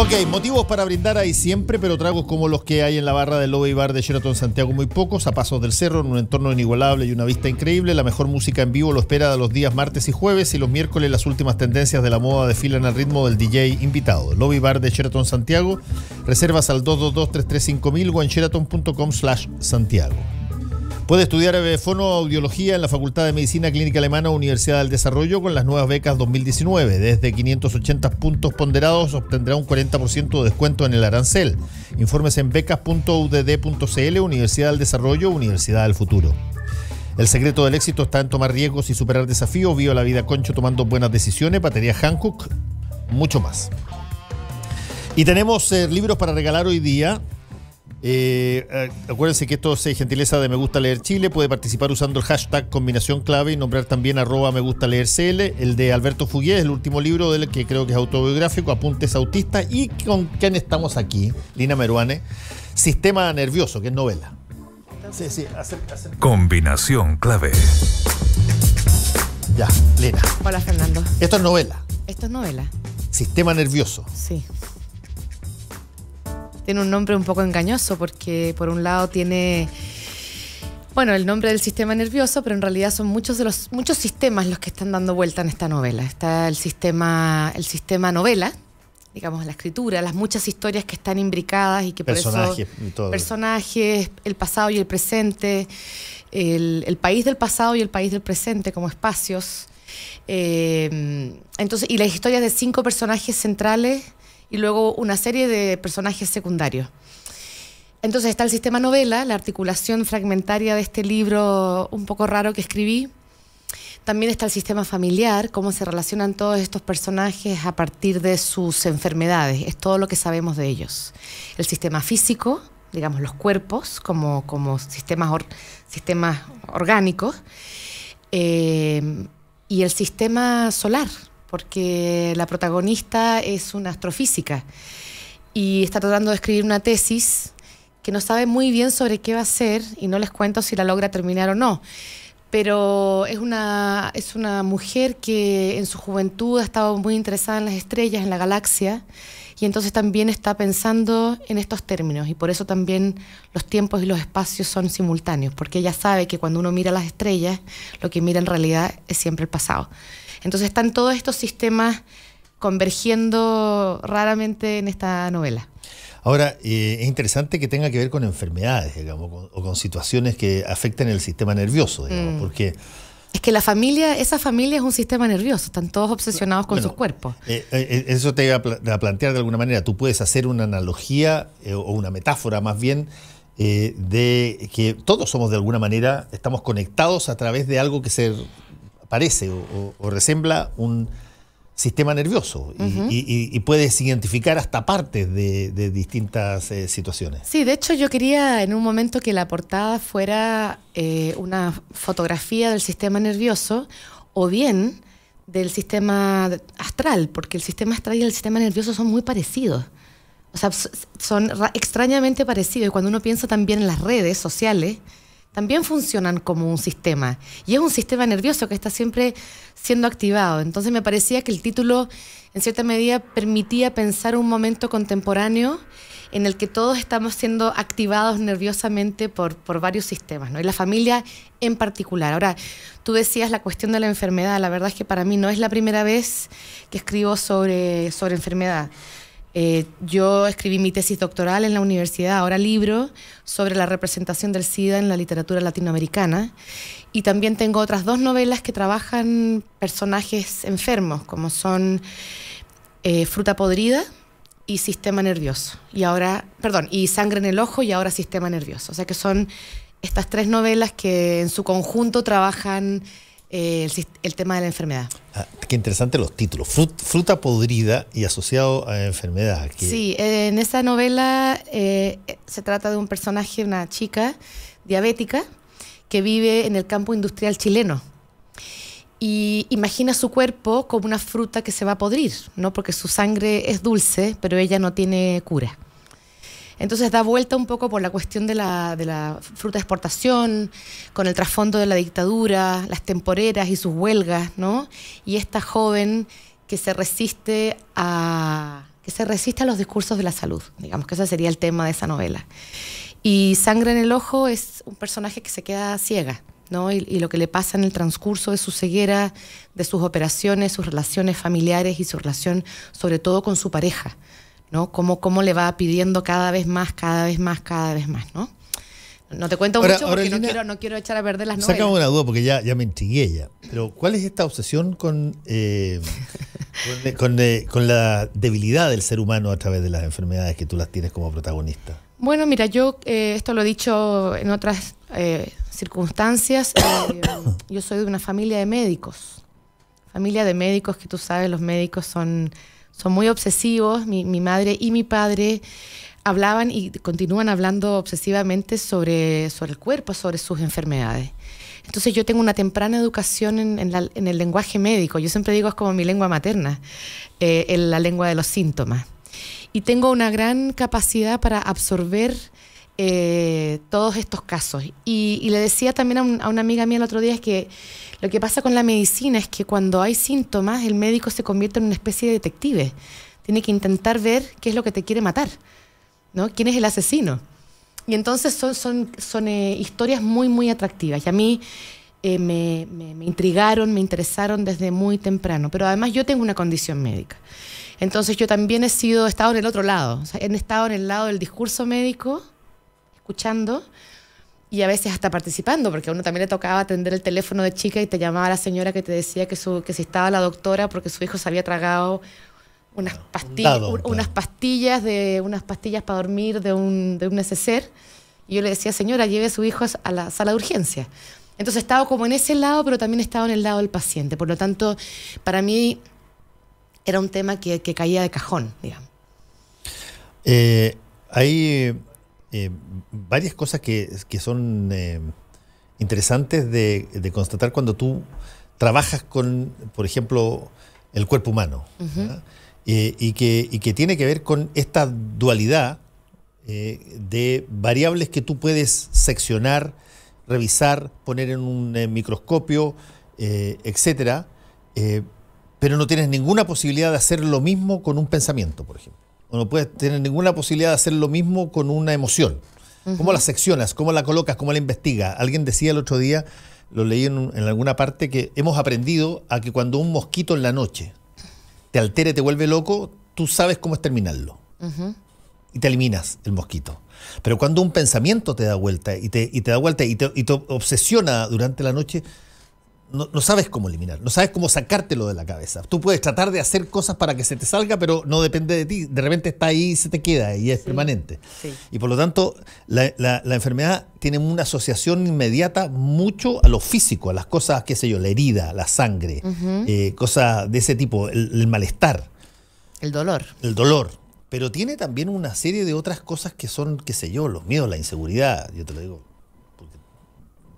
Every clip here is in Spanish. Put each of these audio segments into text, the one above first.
Ok, motivos para brindar hay siempre, pero tragos como los que hay en la barra del Lobby Bar de Sheraton Santiago muy pocos, a pasos del cerro, en un entorno inigualable y una vista increíble. La mejor música en vivo lo espera de los días martes y jueves, y los miércoles las últimas tendencias de la moda desfilan al ritmo del DJ invitado. Lobby Bar de Sheraton Santiago, reservas al 222-335.000 o en sheraton.com/Santiago. Puede estudiar fonoaudiología en la Facultad de Medicina Clínica Alemana Universidad del Desarrollo con las nuevas becas 2019. Desde 580 puntos ponderados obtendrá un 40% de descuento en el arancel. Informes en becas.udd.cl. Universidad del Desarrollo, Universidad del Futuro. El secreto del éxito está en tomar riesgos y superar desafíos. Viva la vida Concho tomando buenas decisiones. Batería Hankook, mucho más. Y tenemos libros para regalar hoy día. Acuérdense que esto es gentileza de Me Gusta Leer Chile. Puede participar usando el hashtag combinación clave y nombrar también @Me Gusta Leer CL. El de Alberto Fugué es el último libro del que creo que es autobiográfico, Apuntes Autistas. Y con quién estamos aquí, Lina Meruane, Sistema Nervioso, que es novela. Sí, Combinación clave. Ya, Lina. Hola, Fernando. Esto es novela. Esto es novela. Sistema Nervioso. Sí. Tiene un nombre un poco engañoso porque por un lado tiene, bueno, el nombre del sistema nervioso, pero en realidad son muchos sistemas los que están dando vuelta en esta novela. Está el sistema novela, digamos, la escritura, las muchas historias que están imbricadas y que por personajes, eso y todo. Personajes, el pasado y el presente, el país del pasado y el país del presente como espacios. Entonces, y las historias de 5 personajes centrales y luego una serie de personajes secundarios. Entonces está el sistema novela, la articulación fragmentaria de este libro un poco raro que escribí. También está el sistema familiar, cómo se relacionan todos estos personajes a partir de sus enfermedades. Es todo lo que sabemos de ellos. El sistema físico, digamos los cuerpos, como sistemas orgánicos. Y el sistema solar, porque la protagonista es una astrofísica y está tratando de escribir una tesis que no sabe muy bien sobre qué va a hacer y no les cuento si la logra terminar o no. Pero es una mujer que en su juventud ha estado muy interesada en las estrellas, en la galaxia, y entonces también está pensando en estos términos, y por eso también los tiempos y los espacios son simultáneos, porque ella sabe que cuando uno mira las estrellas, lo que mira en realidad es siempre el pasado. Entonces están todos estos sistemas convergiendo raramente en esta novela. Ahora, es interesante que tenga que ver con enfermedades, digamos, o con situaciones que afecten el sistema nervioso, digamos, porque... Es que esa familia es un sistema nervioso, están todos obsesionados con sus cuerpos. Eso te iba a plantear de alguna manera. Tú puedes hacer una analogía o una metáfora más bien de que todos somos de alguna manera, estamos conectados a través de algo que se parece o resembla un sistema nervioso, y puedes identificar hasta partes de distintas situaciones. Sí, de hecho yo quería en un momento que la portada fuera una fotografía del sistema nervioso o bien del sistema astral, porque el sistema astral y el sistema nervioso son muy parecidos. O sea, son extrañamente parecidos, y cuando uno piensa también en las redes sociales, también funcionan como un sistema. Y es un sistema nervioso que está siempre siendo activado. Entonces me parecía que el título, en cierta medida, permitía pensar un momento contemporáneo en el que todos estamos siendo activados nerviosamente por varios sistemas, ¿no? Y la familia en particular. Ahora, tú decías la cuestión de la enfermedad. La verdad es que para mí no es la primera vez que escribo sobre enfermedad. Yo escribí mi tesis doctoral en la universidad, ahora libro, sobre la representación del SIDA en la literatura latinoamericana. Y también tengo otras 2 novelas que trabajan personajes enfermos, como son Fruta Podrida y Sistema Nervioso. Y Sangre en el Ojo y ahora Sistema Nervioso. O sea que son estas 3 novelas que en su conjunto trabajan el tema de la enfermedad. Qué interesante los títulos. Fruta podrida y asociado a enfermedad. Sí, en esa novela se trata de un personaje, una chica diabética que vive en el campo industrial chileno y imagina su cuerpo como una fruta que se va a podrir, ¿no? Porque su sangre es dulce, pero ella no tiene cura. Entonces da vuelta un poco por la cuestión de la fruta de exportación, con el trasfondo de la dictadura, las temporeras y sus huelgas, ¿no? Y esta joven que se resiste a que se resiste a los discursos de la salud. Digamos que ese sería el tema de esa novela. Y Sangre en el ojo es un personaje que se queda ciega, ¿no? Y lo que le pasa en el transcurso de su ceguera, de sus operaciones, sus relaciones familiares y su relación sobre todo con su pareja, ¿no? Cómo le va pidiendo cada vez más, ¿no? No te cuento mucho porque Lina, no quiero echar a perder las novelas. Sacamos una duda porque ya me intrigué ya. Pero ¿cuál es esta obsesión con la debilidad del ser humano a través de las enfermedades que tú las tienes como protagonista? Bueno, mira, yo esto lo he dicho en otras circunstancias. Yo soy de una familia de médicos. Familia de médicos que tú sabes, los médicos son muy obsesivos. Mi madre y mi padre hablaban y continúan hablando obsesivamente sobre el cuerpo, sobre sus enfermedades. Entonces yo tengo una temprana educación en el lenguaje médico. Yo siempre digo es como mi lengua materna, en la lengua de los síntomas. Y tengo una gran capacidad para absorber todos estos casos. Y le decía también a una amiga mía el otro día es que lo que pasa con la medicina es que cuando hay síntomas, el médico se convierte en una especie de detective. Tiene que intentar ver qué es lo que te quiere matar, ¿no? ¿Quién es el asesino? Y entonces son historias muy, muy atractivas. Y a mí me intrigaron, me interesaron desde muy temprano. Pero además yo tengo una condición médica. Entonces yo también he estado en el otro lado. O sea, he estado en el lado del discurso médico, escuchando y a veces hasta participando, porque a uno también le tocaba atender el teléfono de chica y te llamaba la señora que te decía que si estaba la doctora porque su hijo se había tragado unas pastillas para dormir de un neceser. Y yo le decía, señora, lleve a su hijo a la sala de urgencia. Entonces he estado como en ese lado, pero también he estado en el lado del paciente. Por lo tanto, para mí era un tema que caía de cajón, digamos. Hay varias cosas que son interesantes de constatar cuando tú trabajas con, por ejemplo, el cuerpo humano. Uh-huh. Y que tiene que ver con esta dualidad de variables que tú puedes seccionar, revisar, poner en un microscopio, etcétera, pero no tienes ninguna posibilidad de hacer lo mismo con un pensamiento, por ejemplo. O no puedes tener ninguna posibilidad de hacer lo mismo con una emoción. Uh-huh. ¿Cómo la seccionas? ¿Cómo la colocas? ¿Cómo la investigas? Alguien decía el otro día, lo leí en alguna parte, que hemos aprendido a que cuando un mosquito en la noche te altera y te vuelve loco, tú sabes cómo exterminarlo. Uh-huh. Y te eliminas el mosquito. Pero cuando un pensamiento te da vuelta y te obsesiona durante la noche, no sabes cómo eliminar, no sabes cómo sacártelo de la cabeza. Tú puedes tratar de hacer cosas para que se te salga, pero no depende de ti. De repente está ahí y se te queda y es permanente. Sí. Y por lo tanto, la enfermedad tiene una asociación inmediata mucho a lo físico, a las cosas, qué sé yo, la herida, la sangre, uh-huh. Cosas de ese tipo, el malestar. El dolor. El dolor. Pero tiene también una serie de otras cosas que son, qué sé yo, los miedos, la inseguridad. Yo te lo digo, porque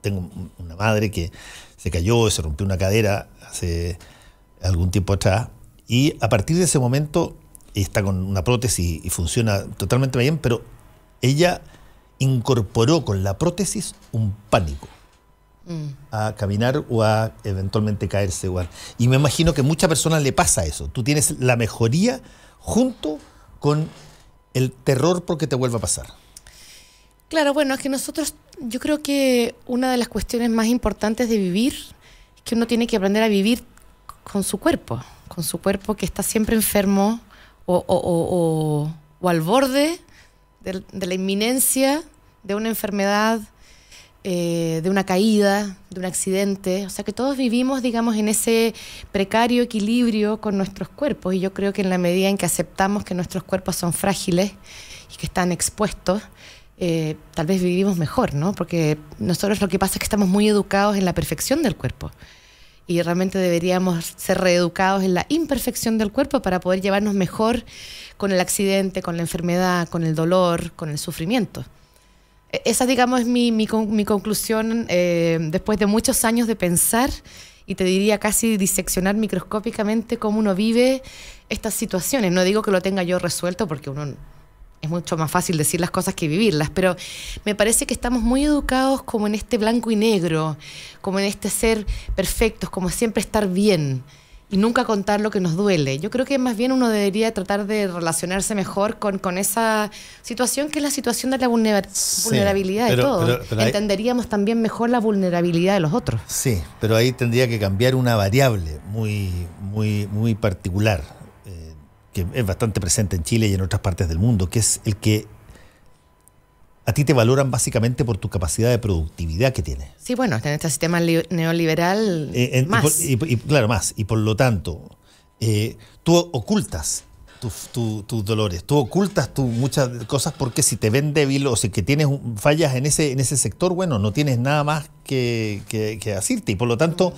tengo una madre que se cayó, se rompió una cadera hace algún tiempo atrás, y a partir de ese momento está con una prótesis y funciona totalmente bien, pero ella incorporó con la prótesis un pánico a caminar o a eventualmente caerse. Y me imagino que a muchas personas le pasa eso. Tú tienes la mejoría junto con el terror porque te vuelva a pasar. Claro, bueno, es que yo creo que una de las cuestiones más importantes de vivir es que uno tiene que aprender a vivir con su cuerpo que está siempre enfermo o al borde de la inminencia de una enfermedad, de una caída, de un accidente. O sea que todos vivimos, digamos, en ese precario equilibrio con nuestros cuerpos, y yo creo que en la medida en que aceptamos que nuestros cuerpos son frágiles y que están expuestos, tal vez vivimos mejor, ¿no? Porque nosotros lo que pasa es que estamos muy educados en la perfección del cuerpo y realmente deberíamos ser reeducados en la imperfección del cuerpo para poder llevarnos mejor con el accidente, con la enfermedad, con el dolor, con el sufrimiento. Esa, digamos, es mi conclusión después de muchos años de pensar, y te diría casi diseccionar microscópicamente cómo uno vive estas situaciones. No digo que lo tenga yo resuelto, porque es mucho más fácil decir las cosas que vivirlas, pero me parece que estamos muy educados como en este blanco y negro, como en este ser perfectos, como siempre estar bien. y nunca contar lo que nos duele. Yo creo que más bien uno debería tratar de relacionarse mejor con esa situación, que es la situación de la vulnerabilidad de todos. Pero entenderíamos también mejor la vulnerabilidad de los otros. Sí, pero ahí tendría que cambiar una variable muy particular, que es bastante presente en Chile y en otras partes del mundo, que es el que a ti te valoran básicamente por tu capacidad de productividad que tienes. Sí, bueno, en este sistema neoliberal más. Claro, más. Y por lo tanto, tú ocultas tus dolores, tú ocultas muchas cosas, porque si te ven débil o si que tienes fallas en ese sector, bueno, no tienes nada más que decirte. Y por lo tanto,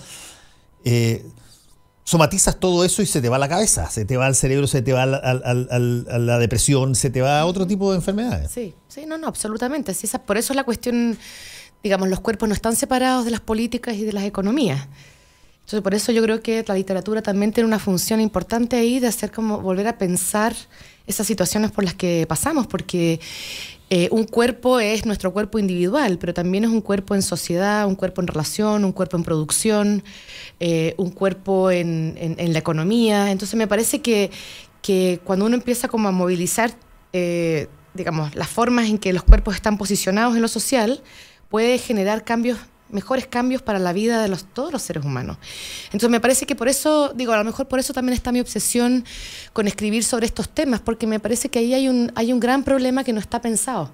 somatizas todo eso y se te va a la cabeza, se te va al cerebro, se te va a la depresión, se te va a otro tipo de enfermedades. Sí, no, absolutamente. Sí, por eso es la cuestión, digamos, los cuerpos no están separados de las políticas y de las economías. Entonces, por eso yo creo que la literatura también tiene una función importante ahí de hacer como volver a pensar esas situaciones por las que pasamos, porque un cuerpo es nuestro cuerpo individual, pero también es un cuerpo en sociedad, un cuerpo en relación, un cuerpo en producción, un cuerpo en la economía. Entonces me parece que cuando uno empieza como a movilizar, digamos, las formas en que los cuerpos están posicionados en lo social, puede generar mejores cambios para la vida de todos los seres humanos. Entonces me parece que por eso, a lo mejor por eso también está mi obsesión con escribir sobre estos temas, porque me parece que ahí hay un gran problema que no está pensado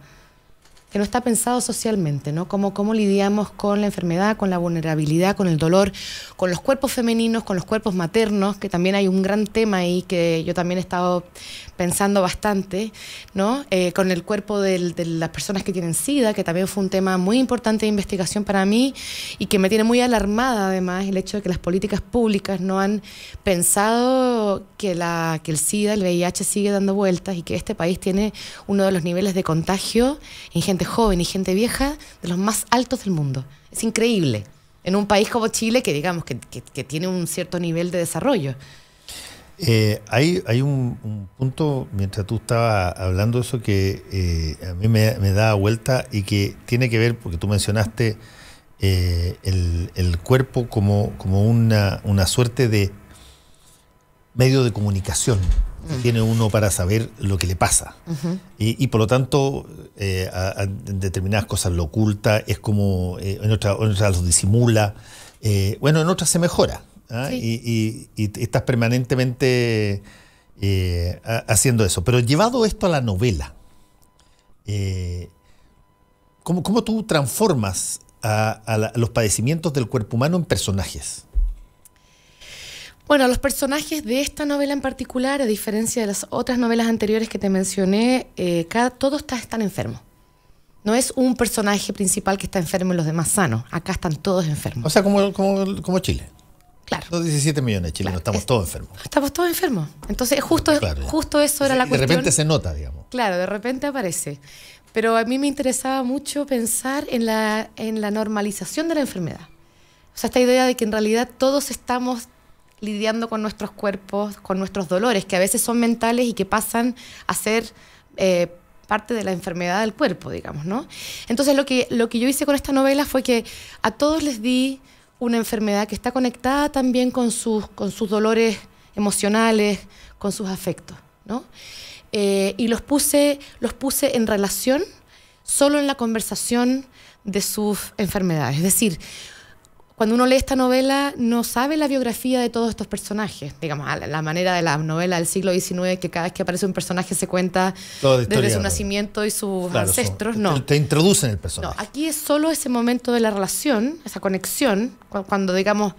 socialmente, ¿no? Cómo lidiamos con la enfermedad, con la vulnerabilidad, con el dolor, con los cuerpos femeninos, con los cuerpos maternos, que también hay un gran tema ahí que yo también he estado pensando bastante, ¿no? Con el cuerpo de las personas que tienen SIDA, que también fue un tema muy importante de investigación para mí y que me tiene muy alarmada, además, el hecho de que las políticas públicas no han pensado que el SIDA, el VIH sigue dando vueltas y que este país tiene uno de los niveles de contagio en gente joven y gente vieja de los más altos del mundo. Es increíble. En un país como Chile, que digamos que tiene un cierto nivel de desarrollo. Hay un punto, mientras tú estabas hablando eso, que a mí me da vuelta y que tiene que ver, porque tú mencionaste el cuerpo como una suerte de medio de comunicación que tiene uno para saber lo que le pasa. Y por lo tanto, a determinadas cosas lo oculta, es como en otras lo disimula, en otras se mejora. Sí. Y estás permanentemente haciendo eso. Pero llevado esto a la novela, ¿cómo tú transformas a los padecimientos del cuerpo humano en personajes? Bueno, los personajes de esta novela en particular, a diferencia de las otras novelas anteriores que te mencioné, todos están enfermos. No es un personaje principal que está enfermo y los demás sanos. Acá están todos enfermos. O sea, como Chile. Claro. Los 17 millones de chilenos, claro, estamos todos enfermos. Estamos todos enfermos. Entonces, justo eso era la cuestión. De repente se nota, digamos. Claro, de repente aparece. Pero a mí me interesaba mucho pensar en la normalización de la enfermedad. O sea, esta idea de que en realidad todos estamos lidiando con nuestros cuerpos, con nuestros dolores, que a veces son mentales y que pasan a ser parte de la enfermedad del cuerpo, digamos, ¿no? Entonces, lo que yo hice con esta novela fue que a todos les di una enfermedad que está conectada también con sus dolores emocionales, con sus afectos, ¿no? Y los puse en relación solo en la conversación de sus enfermedades. Es decir, cuando uno lee esta novela no sabe la biografía de todos estos personajes, digamos, a la manera de la novela del siglo XIX, que cada vez que aparece un personaje se cuenta desde su nacimiento y sus ancestros. No. Te introducen el personaje. No, aquí es solo ese momento de la relación, esa conexión, cuando digamos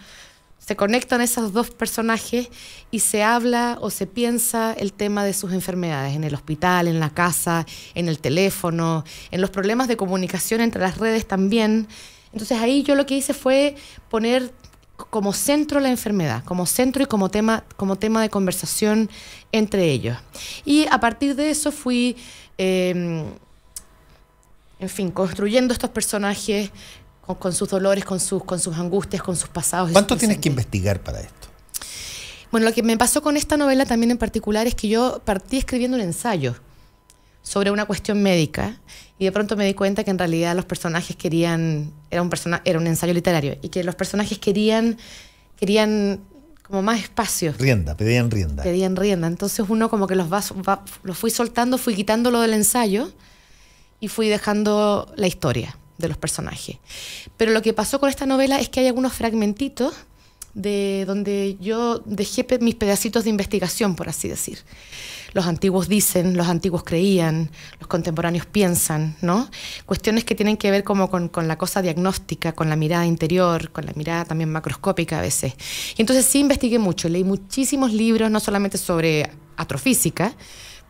se conectan esos dos personajes y se habla o se piensa el tema de sus enfermedades en el hospital, en la casa, en el teléfono, en los problemas de comunicación entre las redes también. Entonces ahí yo lo que hice fue poner como centro la enfermedad, como centro y como tema de conversación entre ellos. Y a partir de eso fui, construyendo estos personajes con sus dolores, con sus angustias, con sus pasados. ¿Cuánto tienes que investigar para esto? Bueno, lo que me pasó con esta novela también en particular es que yo partí escribiendo un ensayo sobre una cuestión médica y de pronto me di cuenta que en realidad los personajes querían, era un ensayo literario, y que los personajes querían como más espacio. Pedían rienda. Pedían rienda. Entonces uno como que los fui soltando, fui quitándolo del ensayo y fui dejando la historia de los personajes. Pero lo que pasó con esta novela es que hay algunos fragmentitos de donde yo dejé mis pedacitos de investigación, por así decir. Los antiguos dicen, los antiguos creían, los contemporáneos piensan, ¿no? Cuestiones que tienen que ver como con la cosa diagnóstica, con la mirada interior, con la mirada también macroscópica a veces. Y entonces sí investigué mucho, leí muchísimos libros, no solamente sobre astrofísica,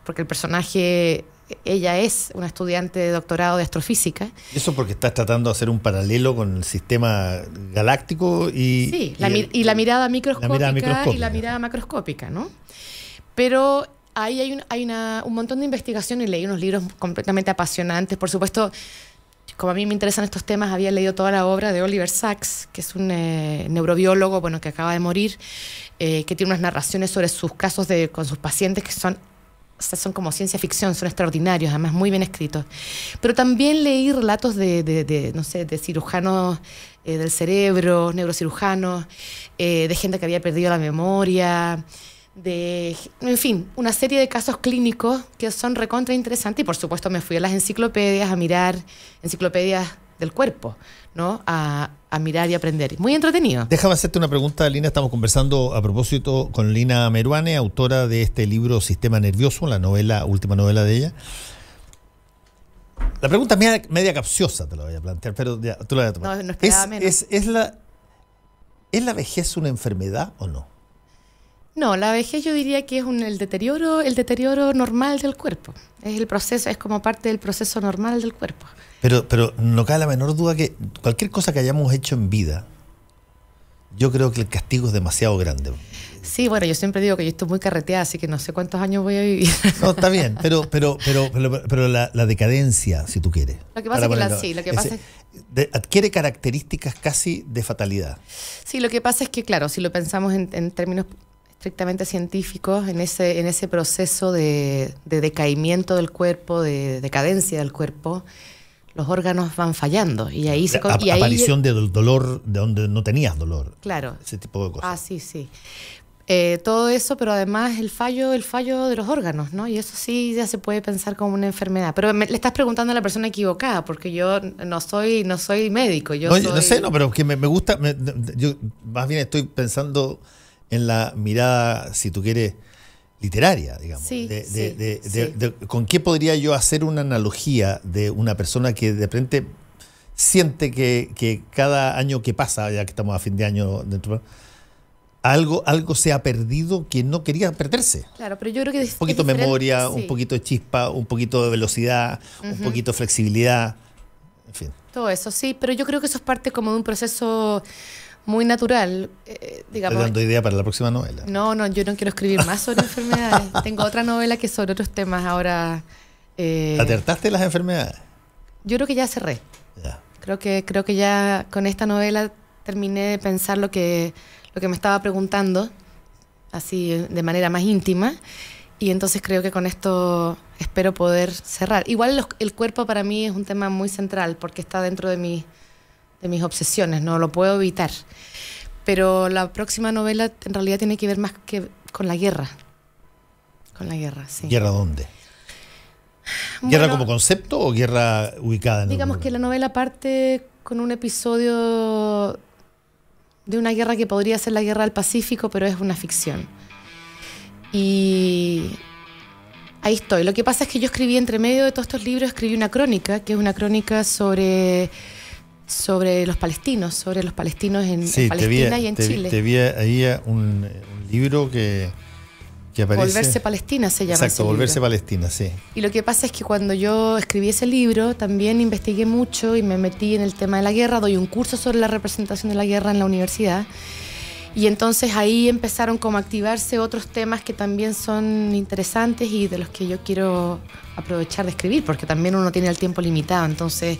porque el personaje, ella es una estudiante de doctorado de astrofísica. Eso porque estás tratando de hacer un paralelo con el sistema galáctico y... Sí, la mirada microscópica y la mirada macroscópica, ¿no? Pero ahí hay un montón de investigación y leí unos libros completamente apasionantes. Por supuesto, como a mí me interesan estos temas, había leído toda la obra de Oliver Sacks, que es un neurobiólogo, bueno, que acaba de morir, que tiene unas narraciones sobre sus casos con sus pacientes que son como ciencia ficción, son extraordinarios, además muy bien escritos. Pero también leí relatos no sé, de cirujanos del cerebro, neurocirujanos, de gente que había perdido la memoria, en fin, una serie de casos clínicos que son recontra interesantes. Y por supuesto me fui a las enciclopedias a mirar enciclopedias del cuerpo, ¿no? A mirar y aprender. Muy entretenido. Déjame hacerte una pregunta, Lina. Estamos conversando a propósito con Lina Meruane, autora de este libro Sistema Nervioso, la última novela de ella. La pregunta es media capciosa, te la voy a plantear, pero ya, tú la vas a tomar. No esperaba menos. ¿Es la vejez una enfermedad o no? No, la vejez yo diría que es el deterioro normal del cuerpo. Es el proceso, es como parte del proceso normal del cuerpo. Pero no cabe la menor duda que cualquier cosa que hayamos hecho en vida, yo creo que el castigo es demasiado grande. Sí, bueno, yo siempre digo que yo estoy muy carreteada, así que no sé cuántos años voy a vivir. No, está bien, pero la decadencia, si tú quieres. Lo que pasa es que adquiere características casi de fatalidad. Sí, lo que pasa es que, claro, si lo pensamos en términos estrictamente científicos, en ese proceso de decaimiento del cuerpo, de decadencia del cuerpo, los órganos van fallando y ahí aparición del dolor de donde no tenías dolor. Claro. Ese tipo de cosas. Ah, sí. Todo eso, pero además el fallo de los órganos, ¿no? Y eso sí ya se puede pensar como una enfermedad. Pero le estás preguntando a la persona equivocada, porque yo no soy médico. No sé, pero que me gusta. Yo más bien estoy pensando en la mirada, si tú quieres, literaria, digamos. Sí, ¿Con qué podría yo hacer una analogía de una persona que de repente siente que cada año que pasa, ya que estamos a fin de año, algo se ha perdido que no quería perderse? Claro, pero yo creo que un poquito de memoria, un poquito de chispa, un poquito de velocidad, un poquito de flexibilidad, en fin. Todo eso, sí, pero yo creo que eso es parte como de un proceso muy natural, digamos. ¿Estás dando idea para la próxima novela? No, yo no quiero escribir más sobre enfermedades. Tengo otra novela que es sobre otros temas ahora. ¿Acertaste las enfermedades? Yo creo que ya cerré. Ya. Creo que ya con esta novela terminé de pensar lo que me estaba preguntando, así de manera más íntima, y entonces creo que con esto espero poder cerrar. Igual el cuerpo para mí es un tema muy central, porque está dentro de mis obsesiones, no lo puedo evitar. Pero la próxima novela en realidad tiene que ver más que con la guerra. Con la guerra, sí. ¿Guerra dónde? ¿Guerra como concepto o guerra ubicada en digamos que la novela parte con un episodio de una guerra que podría ser la guerra del Pacífico, pero es una ficción. Y ahí estoy. Lo que pasa es que yo escribí entre medio de todos estos libros, escribí una crónica, que es una crónica sobre los palestinos en Palestina y en Chile. Te vi ahí un libro que aparece. Volverse Palestina se llama. Exacto, Volverse Palestina, sí. Y lo que pasa es que cuando yo escribí ese libro, también investigué mucho y me metí en el tema de la guerra. Doy un curso sobre la representación de la guerra en la universidad. Y entonces ahí empezaron como a activarse otros temas que también son interesantes y de los que yo quiero aprovechar de escribir, porque también uno tiene el tiempo limitado. Entonces,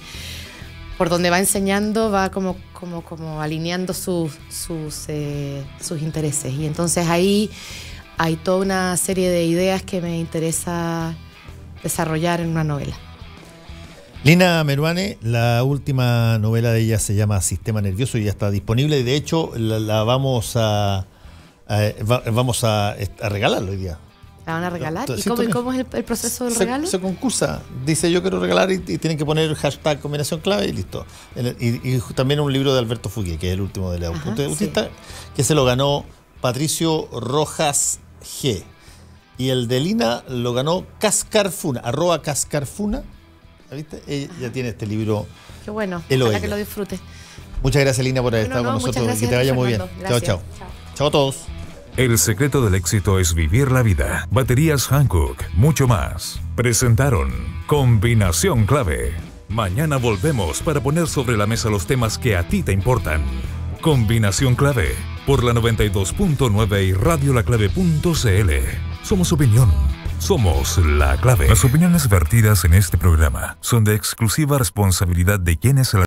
por donde va enseñando, va como alineando sus intereses. Y entonces ahí hay toda una serie de ideas que me interesa desarrollar en una novela. Lina Meruane, la última novela de ella se llama Sistema Nervioso y ya está disponible. Y de hecho la vamos a vamos a regalarlo hoy día. ¿La van a regalar? Sí, ¿Y cómo es el proceso del regalo? Se concursa. Dice yo quiero regalar y tienen que poner hashtag combinación clave y listo. Y también un libro de Alberto Fugue, que es el último de la autista, que se lo ganó Patricio Rojas G. Y el de Lina lo ganó Cascarfuna, @Cascarfuna. ¿Viste? Ella ya tiene este libro. Qué bueno, ojalá que lo disfrute. Muchas gracias, Lina, por haber estado con nosotros. Que te vaya muy bien. Chao. Chao a todos. El secreto del éxito es vivir la vida. Baterías Hankook, mucho más. Presentaron Combinación Clave. Mañana volvemos para poner sobre la mesa los temas que a ti te importan. Combinación Clave, por la 92.9 y radiolaclave.cl. Somos opinión. Somos La Clave. Las opiniones vertidas en este programa son de exclusiva responsabilidad de quienes